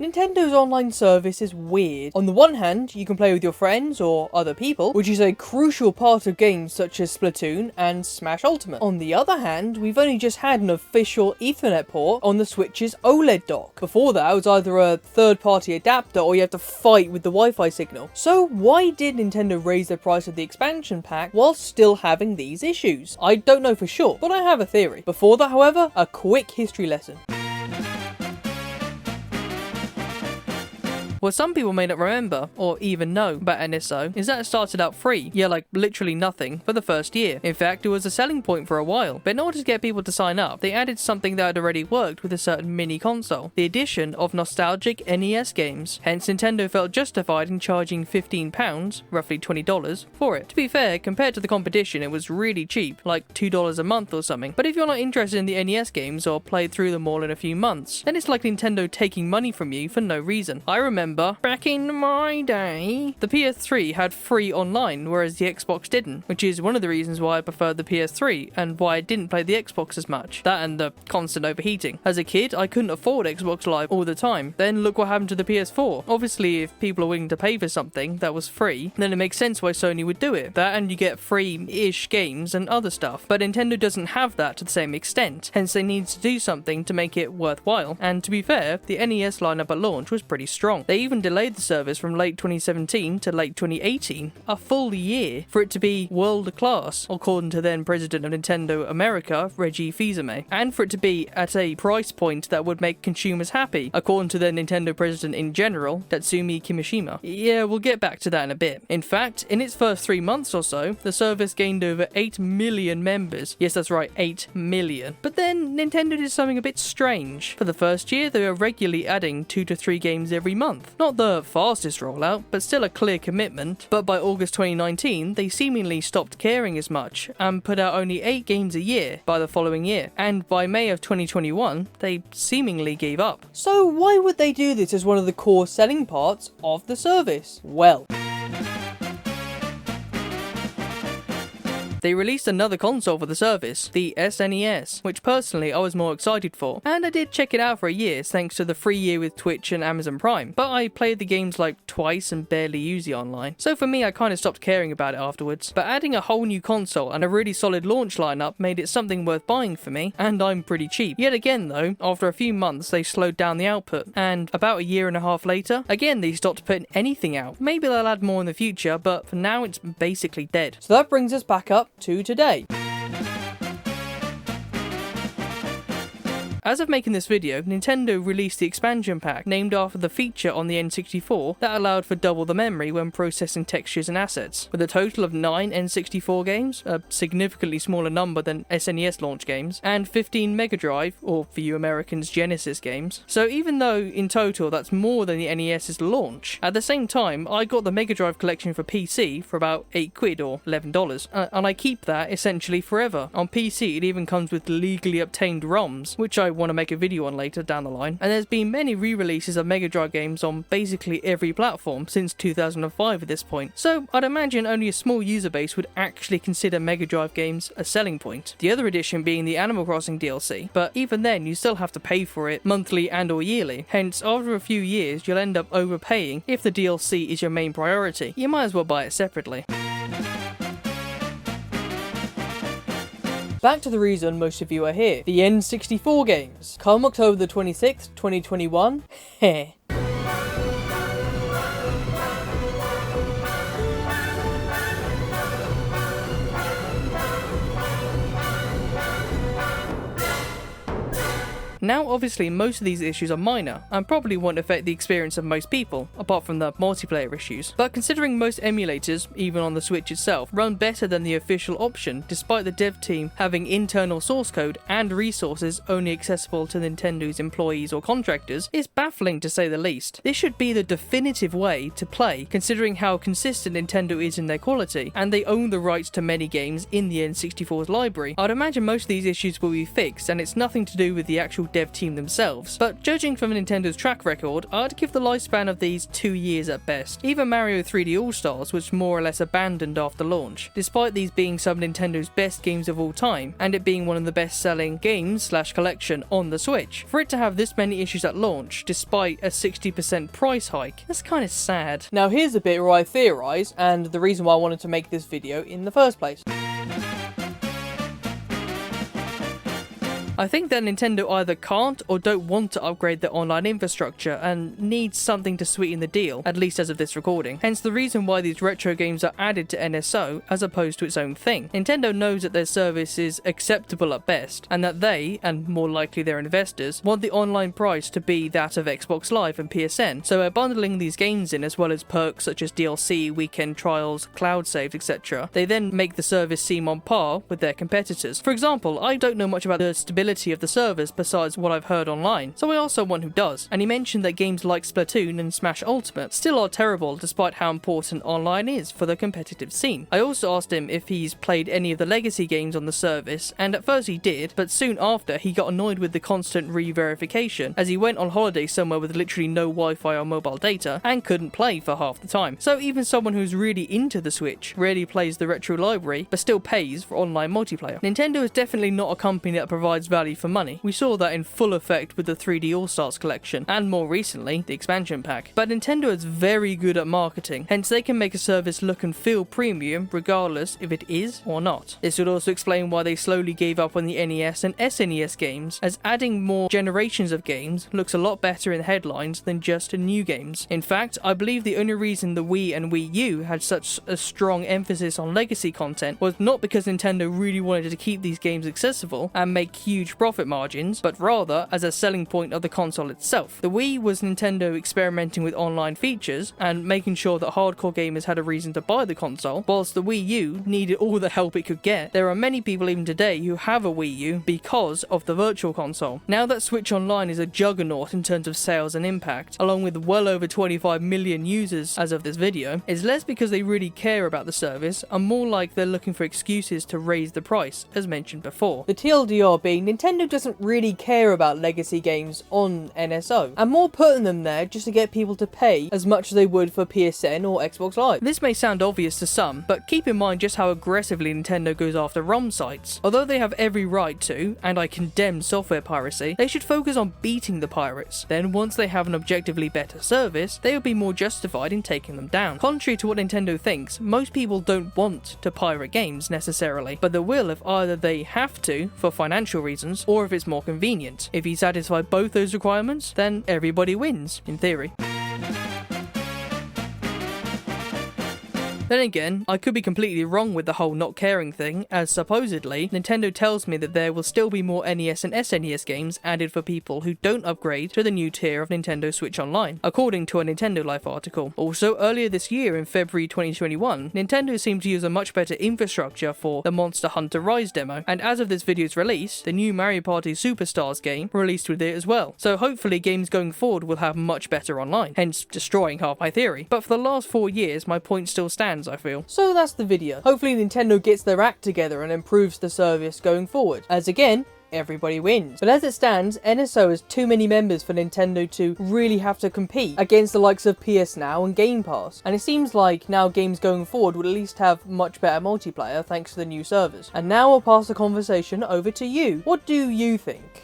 Nintendo's online service is weird. On the one hand, you can play with your friends or other people, which is a crucial part of games such as Splatoon and Smash Ultimate. On the other hand, we've only just had an official Ethernet port on the Switch's OLED dock. Before that, it was either a third-party adapter or you have to fight with the Wi-Fi signal. So why did Nintendo raise the price of the expansion pack while still having these issues? I don't know for sure, but I have a theory. Before that, however, a quick history lesson. What some people may not remember, or even know, about NSO is that it started out free, yeah, like literally nothing, for the first year. In fact, it was a selling point for a while, but in order to get people to sign up, they added something that had already worked with a certain mini console, the addition of nostalgic NES games. Hence, Nintendo felt justified in charging £15, roughly $20, for it. To be fair, compared to the competition, it was really cheap, like $2 a month or something. But if you're not interested in the NES games or played through them all in a few months, then it's like Nintendo taking money from you for no reason. I remember back in my day, the PS3 had free online, whereas the Xbox didn't, which is one of the reasons why I preferred the PS3 and why I didn't play the Xbox as much. That and the constant overheating. As a kid, I couldn't afford Xbox Live all the time. Then look what happened to the PS4. Obviously, if people are willing to pay for something that was free, then it makes sense why Sony would do it. That and you get free-ish games and other stuff. But Nintendo doesn't have that to the same extent, hence they need to do something to make it worthwhile. And to be fair, the NES lineup at launch was pretty strong. They even delayed the service from late 2017 to late 2018, a full year, for it to be world class, according to then President of Nintendo America, Reggie Fils-Aimé, and for it to be at a price point that would make consumers happy, according to the Nintendo President in general, Tatsumi Kimishima. Yeah, we'll get back to that in a bit. In fact, in its first 3 months or so, the service gained over 8 million members. Yes, that's right, 8 million. But then Nintendo did something a bit strange. For the first year, they were regularly adding 2 to 3 games every month. Not the fastest rollout, but still a clear commitment. But by August 2019, they seemingly stopped caring as much and put out only 8 games a year by the following year. And by May of 2021, they seemingly gave up. So why would they do this as one of the core selling parts of the service? Well, they released another console for the service, the SNES, which personally I was more excited for, and I did check it out for a year thanks to the free year with Twitch and Amazon Prime, but I played the games like twice and barely used the online, so for me I kind of stopped caring about it afterwards. But adding a whole new console and a really solid launch lineup made it something worth buying for me, and I'm pretty cheap. Yet again though, after a few months they slowed down the output, and about a year and a half later, again they stopped putting anything out. Maybe they'll add more in the future, but for now it's basically dead. So that brings us back up to today. As of making this video, Nintendo released the expansion pack named after the feature on the N64 that allowed for double the memory when processing textures and assets. With a total of 9 N64 games, a significantly smaller number than SNES launch games, and 15 Megadrive, or for you Americans, Genesis games. So even though in total that's more than the NES's launch, at the same time I got the Megadrive collection for PC for about £8 or $11, and I keep that essentially forever. On PC it even comes with legally obtained ROMs, which I want to make a video on later down the line, and there's been many re-releases of Mega Drive games on basically every platform since 2005 at this point, so I'd imagine only a small user base would actually consider Mega Drive games a selling point. The other addition being the Animal Crossing DLC, but even then you still have to pay for it monthly and or yearly, hence after a few years you'll end up overpaying if the DLC is your main priority. You might as well buy it separately. Back to the reason most of you are here, the N64 games. Come October the 26th, 2021, heh. Now obviously most of these issues are minor and probably won't affect the experience of most people, apart from the multiplayer issues, but considering most emulators, even on the Switch itself, run better than the official option despite the dev team having internal source code and resources only accessible to Nintendo's employees or contractors, is baffling to say the least. This should be the definitive way to play, considering how consistent Nintendo is in their quality, and they own the rights to many games in the N64's library. I'd imagine most of these issues will be fixed, and it's nothing to do with the actual dev team themselves. But judging from Nintendo's track record, I'd give the lifespan of these 2 years at best. Even Mario 3D All-Stars was more or less abandoned after launch, despite these being some of Nintendo's best games of all time, and it being one of the best-selling games / collection on the Switch. For it to have this many issues at launch, despite a 60% price hike, that's kind of sad. Now here's a bit where I theorise, and the reason why I wanted to make this video in the first place. I think that Nintendo either can't or don't want to upgrade their online infrastructure and needs something to sweeten the deal, at least as of this recording. Hence the reason why these retro games are added to NSO as opposed to its own thing. Nintendo knows that their service is acceptable at best, and that they, and more likely their investors, want the online price to be that of Xbox Live and PSN, so by bundling these games in as well as perks such as DLC, weekend trials, cloud saves, etc., they then make the service seem on par with their competitors. For example, I don't know much about the stability of the service besides what I've heard online, so I asked someone who does, and he mentioned that games like Splatoon and Smash Ultimate still are terrible despite how important online is for the competitive scene. I also asked him if he's played any of the legacy games on the service, and at first he did, but soon after he got annoyed with the constant re-verification as he went on holiday somewhere with literally no Wi-Fi or mobile data and couldn't play for half the time. So even someone who's really into the Switch rarely plays the retro library but still pays for online multiplayer. Nintendo is definitely not a company that provides value for money. We saw that in full effect with the 3D All-Stars collection, and more recently, the expansion pack. But Nintendo is very good at marketing, hence they can make a service look and feel premium regardless if it is or not. This would also explain why they slowly gave up on the NES and SNES games, as adding more generations of games looks a lot better in headlines than just new games. In fact, I believe the only reason the Wii and Wii U had such a strong emphasis on legacy content was not because Nintendo really wanted to keep these games accessible and make huge profit margins, but rather as a selling point of the console itself. The Wii was Nintendo experimenting with online features and making sure that hardcore gamers had a reason to buy the console, whilst the Wii U needed all the help it could get. There are many people even today who have a Wii U because of the Virtual Console. Now that Switch Online is a juggernaut in terms of sales and impact, along with well over 25 million users as of this video, it's less because they really care about the service and more like they're looking for excuses to raise the price, as mentioned before. The TLDR being Nintendo doesn't really care about legacy games on NSO, and more putting them there just to get people to pay as much as they would for PSN or Xbox Live. This may sound obvious to some, but keep in mind just how aggressively Nintendo goes after ROM sites. Although they have every right to, and I condemn software piracy, they should focus on beating the pirates. Then once they have an objectively better service, they will be more justified in taking them down. Contrary to what Nintendo thinks, most people don't want to pirate games necessarily, but they will if either they have to for financial reasons or if it's more convenient. If you satisfy both those requirements, then everybody wins, in theory. Then again, I could be completely wrong with the whole not caring thing, as supposedly, Nintendo tells me that there will still be more NES and SNES games added for people who don't upgrade to the new tier of Nintendo Switch Online, according to a Nintendo Life article. Also, earlier this year in February 2021, Nintendo seemed to use a much better infrastructure for the Monster Hunter Rise demo, and as of this video's release, the new Mario Party Superstars game released with it as well. So hopefully games going forward will have much better online, hence destroying half my theory. But for the last 4 years, my point still stands, I feel. So that's the video. Hopefully Nintendo gets their act together and improves the service going forward, as again, everybody wins. But as it stands, NSO has too many members for Nintendo to really have to compete against the likes of PS Now and Game Pass. And it seems like now games going forward will at least have much better multiplayer thanks to the new servers. And now I'll pass the conversation over to you. What do you think?